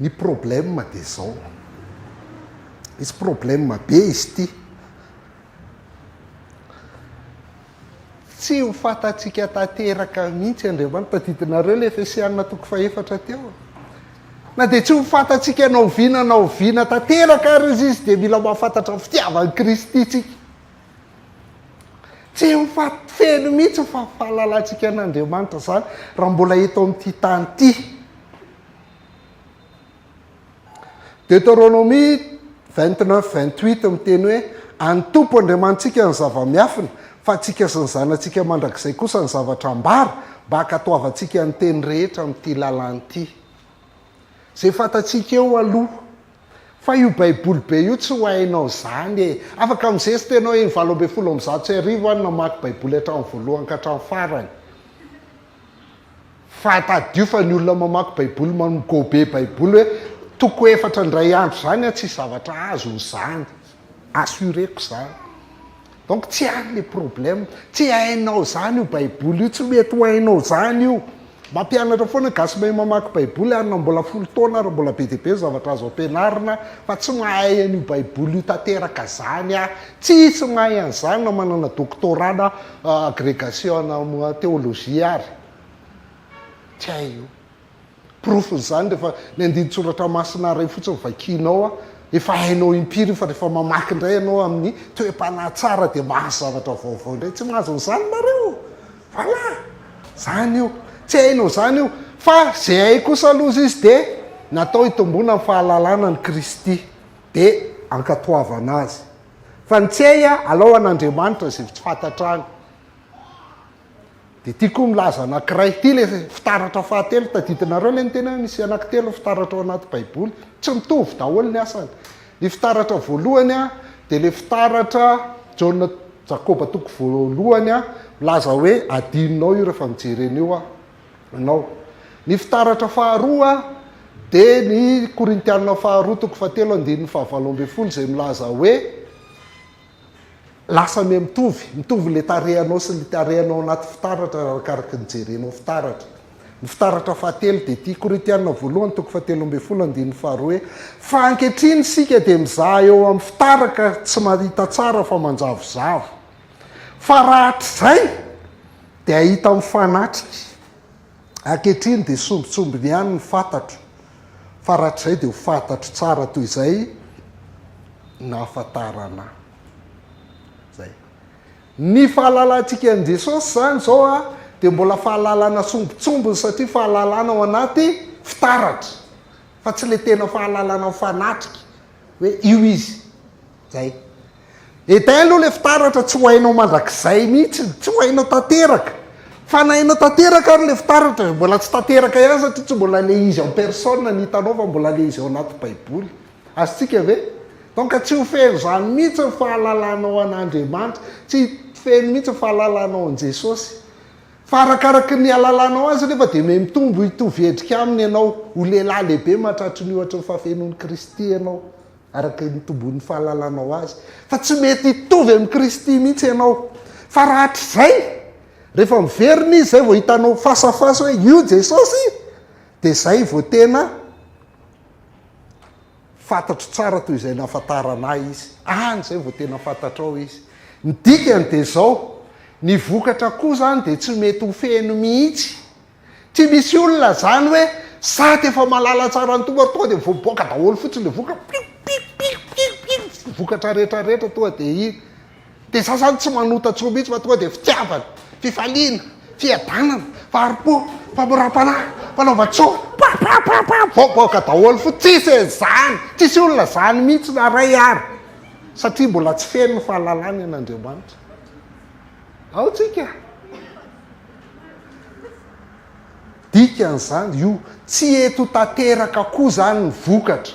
ny problème dia zao misy problème be izy ity tsy ho fatatsika tanteraka mihitsy Andriamanitra tadidinareo le Efesianina toko faefatra teo na dia tsy ho fatatsika naoviana tanteraka ary izy dia mila mahafantatra fitiavany Kristy tsika tsy ho feno mihitsy fa fahalalantsika an'Andriamanitra zany raha mbola eto amin'ity tany ity. Deutéronomie 29-28 miteny hoe any tompo Andriamanitsika ny zava-miafina fa atsika sy ny zanantsika mandrakizay kosa ny zavatra ambara mba hakatoavantsika ny teny rehetra amin'ity lalany ity. Zay fantatsika eo aloha fa io baiboly be io tsy ho hainao zany e. Afaka mizesy tenao 7:100 any namaky baiboly hatramin'ny voalohany ka hatramin'ny farany. Fa tadio fa ny olona mamaky baiboly manomgobe baiboly hoe toko 4 ndray andro zany a tsy zavatra azo zany. Assureko zany. Donc tsy any le problème, tsy hainao zany io baiboly io, tsy mety ho hainao zany io. Mampianatra foana gasy mahay mamaky baiboly ary na mbola 10 taona ary mbola be dia be zavatra azo ampianarina fa tsy mahay an'io baiboly io tanteraka zany a. Tsy mahay an'izany na manana doctorat na agrégation na théologie ary. Tsy hay io. Profon'izany rehefa ny andin-tsoratra masina ray fotsiny vakianao a efa hainao impiry fa rehefa mamaky indray ianao amin'ny toe-panahy tsara dia mahazo zavatra vaovao indray. Tsy mahazo an'izany nareo. Voilà. Zany io. Tsy hainao zany io fa zay hay kosa aloha izy dia natao hitombona ny fahalalana ny Kristy dia ankatoavana azy. Fa ny tsy hay alao an'Andriamanitra izay tsy fantatrany. Dia tiako milaza anankiray ity le fitaratra fahatelo tadidinareo le ny tena misy anankitelo fitaratra ao anaty baiboly tsy mitovy daholo ny asany. Ny fitaratra voalohany dia le fitaratra Jakoba toko voalohany milaza hoe adininao io rehefa mijery an'io anao. Ny fitaratra faharoa dia ny Korintianina faharoa toko 7:17 izay milaza hoe lasa mitovy le tarehanao sy le tarehanao anaty fitaratra arakaraka ny jerenao fitaratra. Ny fitaratra fahatelo dia ity Korintianina voalohany toko 7:12 hoe fa ankehitriny sika dia mizaha eo amin'ny fitaraka tsy mahita tsara fa manjavozavo fa rahatr'izay dia ahita mifanatrika. Ankehitriny dia sombitsombiny ihany ny fantatro fa rahatr'izay dia ho fantatro tsara toy izay nahafantarana. Zay. Ny fahalalantsika an' Jesosy zany zao dia mbola fahalalana sombitsombiny satria fahalalana ao anaty fitaratra fa tsy le tena fahalalana mifanatrika hoe io izy. Zay. Eday aloha le fitaratra tsy ho hainao mandrakizay mihitsy, tsy ho hainao tanteraka. Fa na hainao tanteraka ary le fitaratra mbola tsy tanteraka ihany satria tsy mbola le izy en personne ny hitanao fa mbola le izy ao anaty baiboly. Azontsika ve? Donc tsy ho feno zany mihitsy ny fahalalanao an'Andriamanitra, tsy feno mihitsy ny fahalalanao an' Jesosy. Fa arakaraky ny alalanao azy nefa dia mitombo hitovy endrika aminy ianao ho lehilahy lehibe matratry ny ohatra ny fahafenon'ny Kristy ianao araka ny tombon'ny fahalalanao azy. Fa tsy mety hitovy amin'ny Kristy mihitsy ianao. Fa rahatr'izay rehefa miverina izy zay vao hitanao fasafasa hoe io Jesosy dia zay vao tena fantatro tsara toy izay nahafantarana izy. Zay vao tena fantatrao izy. Ny dikany dia zao ny vokatra koa zany dia tsy mety ho feno mihitsy. Tsy misy olona zany hoe sady efa malala tsara ny tonga tonga dia voaboaka daholo fotsiny le vokatra rehetrarehetra tonga dia iny. Dia sasany tsy manotatso mihitsy fa tonga dia fitiavana, fifaliana, fiadanana, faharipo, famoram-panahy, fanaovan-tsoa, voaboaka daholo fotsiny. Tsisy zany, tsisy olona zany mihitsy na ray ary satria mbola tsy feno ny fahalalana an'Andriamanitra. Ao tsika. Dikan'izany io tsy eto tanteraka koa zany ny vokatra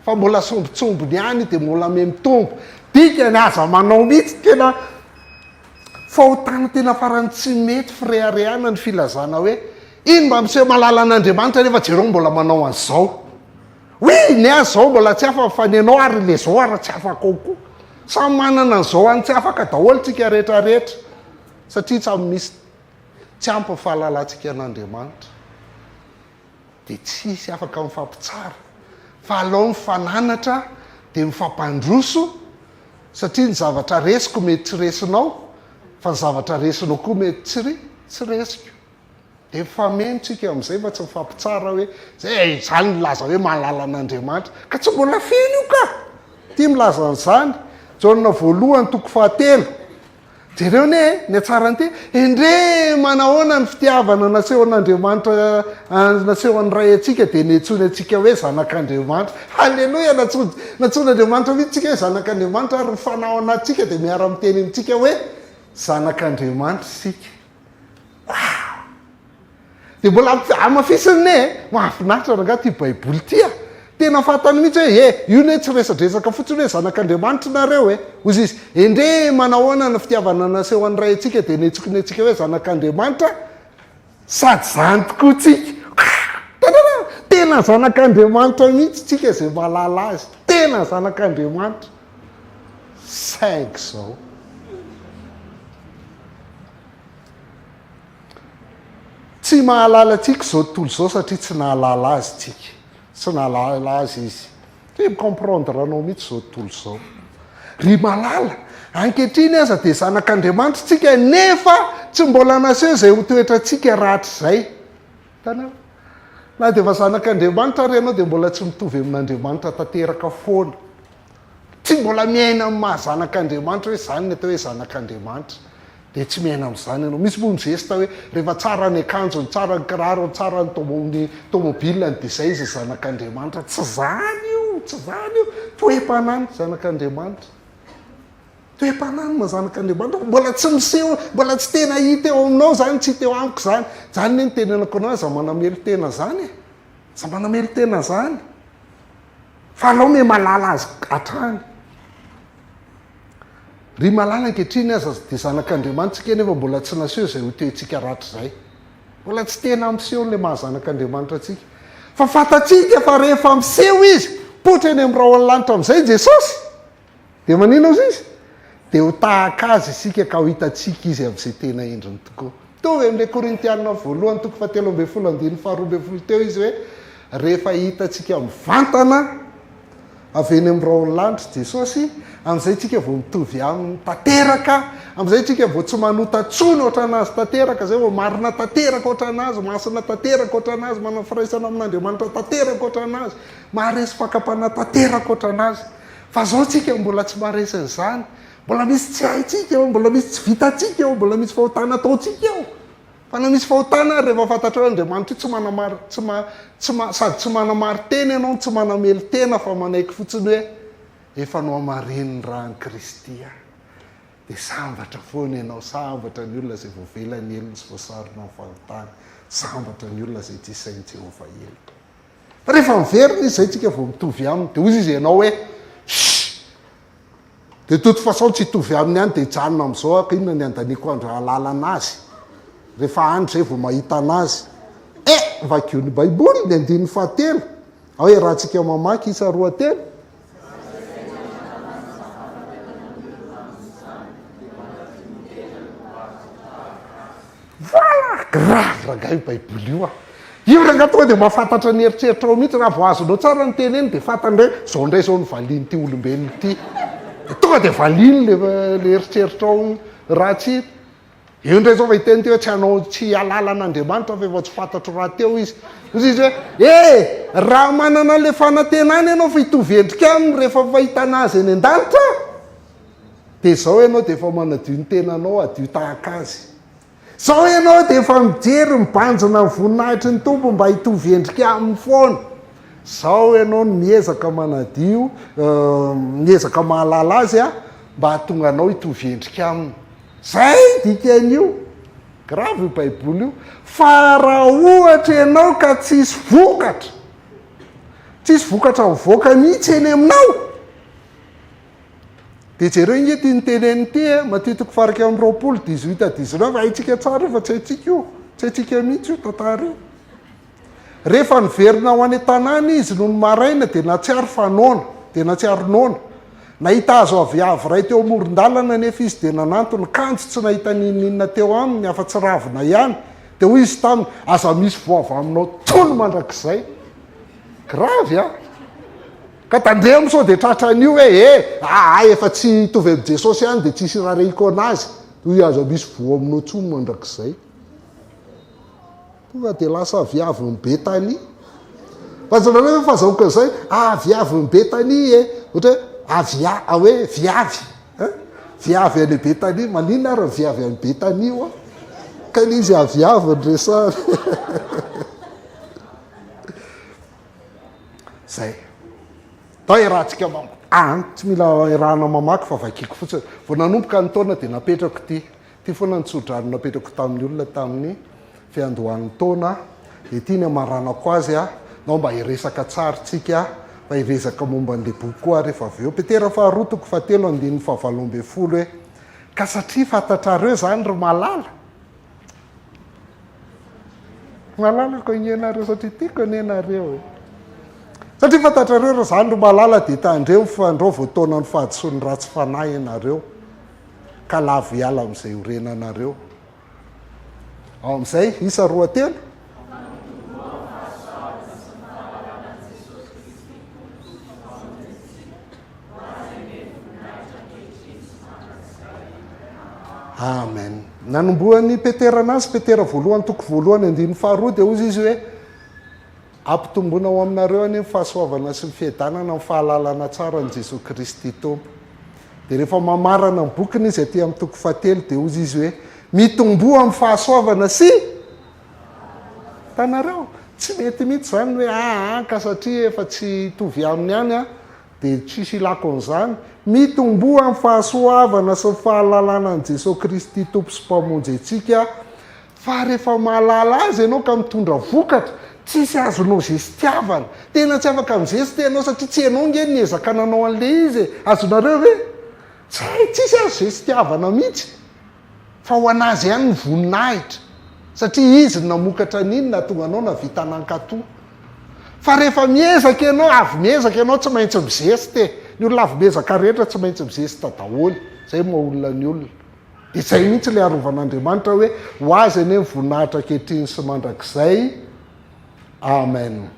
fa mbola sombitsombiny ihany dia mbola mitombo. Dikany aza manao mihitsy tena fahotana tena farany tsy mety firehareana ny filazana hoe iny mba miseho malala an'Andriamanitra nefa jereo mbola manao an'izao. Oe ny azy zao mbola tsy afaka fa ny anao ary le zao ary tsy afaka ao koa. Samy manana an'izao any tsy afaka daholo tsika rehetrarehetra satria tsy misy tsy ampy ny fahalalantsika an'Andriamanitra. dia tsisy afaka mifampitsara fa alao mifananatra dia mifampandroso satria ny zavatra resiko mety tsy resinao fa ny zavatra resinao koa mety tsy resiko dia famentsika amin'izay fa tsy mifampitsara hoe zay zany milaza hoe mahalala an'Andriamanitra ka tsy mbola feno io ka tia milaza n'izany jaonina voalohany toko 7 jereo ne ny atsarany ty endre manahoana ny fitiavana naseho an'Andriamanitra naseho an'ny ray atsika dia netsony atsika hoe zanak'Andriamanitra halleloia natson'Andriamanitra mihitsika hoe zanak'Andriamanitra ary mifanao anatsika dia miara miteny amintsika hoe zanak'Andriamanitra sika dia mbola amafisiny ne mahafinaritra ranga ty baiboly tya tena fatany mihitsy hoe io ne tsy resadresaka fotsiny hoe zanak'Andriamanitra nareo ozy izy endre manahoana ny fitiavana naseho an'ny ray atsika dia netsokony atsika hoe zanak'Andriamanitra sady zany tokoa tsika tena zanak'Andriamanitra mihitsy tsika zay malala azy tena zanak'Andriamanitra saingy zao tsy mahalala tsika zao tontolo zao satria tsy nahalala azy tsika tsy nahalala azy izy tsy micomprendre anao mihitsy zao tontolo zao ry malala ankehitriny aza dia zanak'Andriamanitra tsika nefa tsy mbola naseho zay ho toetra tsika rahatry zay tanao na dia fa zanak'Andriamanitra ary ianao dia mbola tsy mitovy amin'Andriamanitra tanteraka foana tsy mbola miaina amin'ny mahazanak'Andriamanitra hoe zany ny atao hoe zanak'Andriamanitra dia tsy miaina amin'izany ianao misy moa mizesta hoe rehefa tsara ny akanjony tsara ny kiraro tsara ny tômôbilina ny dizay izy zanak'Andriamanitra tsy zany io toe-panany zanak'Andriamanitra toe-panany ma zanak'Andriamanitra mbola tsy miseho mbola tsy tena hita eo aminao zany tsy hita eo amiko zany zany ne ny tenenako anao za manamelo tena zany za manamelo tena zany fa anao me malala azy hatrany ry malala ankehitriny aza dia zanak'Andriamanitra tsika nefa mbola tsy naseho zay ho toetsika rahatry zay mbola tsy tena miseho le mahazanak'Andriamanitra atsika fa fatatsika fa rehefa miseho izy potra eny amin'ny raha lanitra amin'izay Jesosy dia manino azy izy dia ho tahaka azy isika ka ho hitatsika izy amin'izay tena endriny tokoa tovy amin'ilay Korintianina voalohany toko 7:12 teo izy hoe rehefa hitatsika mivantana avy eny amin'ny raha lanitra Jesosy amin'izay tsika vao mitovy amin'ny tanteraka amin'izay tsika vao tsy manota tsony oatra anazy tanteraka zay vao marina tanteraka oatra anazy masina tanteraka oatra anazy manao firaisana amin'Andriamanitra tanteraka oatra anazy maharesy fakapana tanteraka oatra anazy fa zao tsika mbola tsy maharesin'izany mbola misy tsy haitsika eo mbola misy tsy vitatsika eo mbola misy fahotana ataotsika eo fa na misy fahotana rehefa fantatra hoe Andriamanitra tsy manamary sady tsy manamary teny ianao tsy manamely tena fa manaiky fotsiny hoe efa no amareniny raha ny Kristia dia sambatra foana ianao sambatra ny olona zay voavelany elony sy voasarona ny fahotana sambatra ny olona zay tsy sainy Jehova elo fa rehefa miverina izy zay tsika vao mitovy aminy dia ozy izy ianao hoe dia toute façon tsy hitovy aminy ihany dia hijanona amin'izao ako inona ny andaniako andro halala anazy rehefa andro zay vao mahita anazy vakio ny baiboly ny 9:7 hoe raha tsika mamaky isa 2:3 voilà grave ranga io baiboly io ranga tonga dia mahafantatra ny eritreritra ao mihitsy raha vo azonao tsara ny teny eny dia fantany hoe zao indray zao ny valiny ty olombelony ty tonga dia valiny le eritreritra ao ratsy eo indray zao fa hiteny ty hoe tsy hanao tsy halala an'Andriamanitra fa efa tsy fantatro raha teo izy ozy izy hoe raha manana le fanantenany ianao fa hitovy endrika aminy rehefa fahitana azy eny an-danitra dia zao ianao dia efa manadio ny tenanao adio tahaka azy zao ianao dia efa mijery mibanjina ny voninahitry ny tompo mba hitovy endrika aminy foana zao ianao no miezaka manadio miezaka mahalala azy mba hahatonga anao hitovy endrika aminy zay dikan'io grave io baiboly io fa raha ohatra ianao ka tsisy vokatra mivoaka mihitsy eny aminao dia jereo inge ty nyteneny ty matitiko faraka amin'ny 20:18-19 haitsika tsara fa tsy haitsika io tsy haitsika mihitsy io tantara io rehefa niverina ho any tanàna izy no ny maraina dia natsiaro fanoana dia natsiaro noana nahita azo aviavy ray teo amoron-dalana nefa izy dia nananto ny kanjo tsy nahita nininina teo aminy afa-tsy ravina ihany de hoy izy taminy aza misy voava aminao tony mandrakizay gravy a ka tandrea am'sao de tratran'io hoe efa tsy tovy am' jesosy any de tsisy raha reiko anazy hoy aza misy voa aminao tsony mandrakizay tonga de lasa viavy ny betany fazanareo hoe fahazahoaka zay viavy ny betany ohatra hoe viavy viavy any betany maninona ary viavy any betany io ka l izy aviavy ny resany zay tao rahantsika tsy mila irahana mamaky fa vakiko fotsiny vo nanomboka ny taona de napetrako ty foana nitsodrano napetrako tamin'ny olona tamin'ny fiandohan'ny taona de tiany amaranako azy nao mba hiresaka tsaritsika fa hivezaka momba n'le boky koa rehefa avy eo petera faharotoko fatelo andin'ny fahavaloambe folo hoe ka satria fantatrareo zany ry malalako inenareo satria tiako nenareo satria fantatrareo ry zany ry malala de tandreo mifandreo voataona ny fahadisoany ratsy fanahy ianareo ka lavo hiala am'izay horenanareo ao am'izay isa roatelo amen nanomboany petera anazy petera voalohany toko voalohany andin'ny faharoa de ozy izy hoe ampitombona ao aminareo any fahasoavana sy mifiadanana fahalalana tsara ny Jesosy Kristy tompo de rehefa mamarana ny bokiny izy aty amin'ny toko fahatelo de ozy izy hoe mitomboa amin'ny fahasoavana sy tanareo tsy mety mihitsy zany hoe ka satria efa tsy tovy aminy any de tsisy ilako an'izany mitomboa amin'ny fahasoavana sy fahalalana ny Jesosy Kristy tompo sy mpamonjy antsika fa rehefa mahalala azy ianao ka mitondra vokatra tsisy azonao zay sy tiavana tena tsy afaka am'zay sy tianao satria tsy ianao nge niezaka nanao an'le izy azonareo hoe tsisy azo zay sy tiavana mihitsy fa ho anazy ihany ny voninahitra satria izy namokatra n'inona tonga anao navita nankato fa rehefa miezaka ianao avy miezaka ianao tsy maintsy mizesy ny olona avy miezaka rehetra tsy maintsy mizesy tadaholy zay moa olona ny olona de zay mihitsy le arovan'Andriamanitra hoe ho azy ane ny voninahitra kehitriny sy mandrakizay amen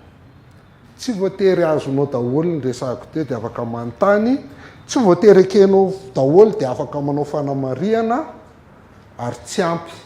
tsy voatery azonao daholo ny resahako teo de afaka manontany tsy voatery ekenao daholo de afaka manao fanamariana ary tsy ampy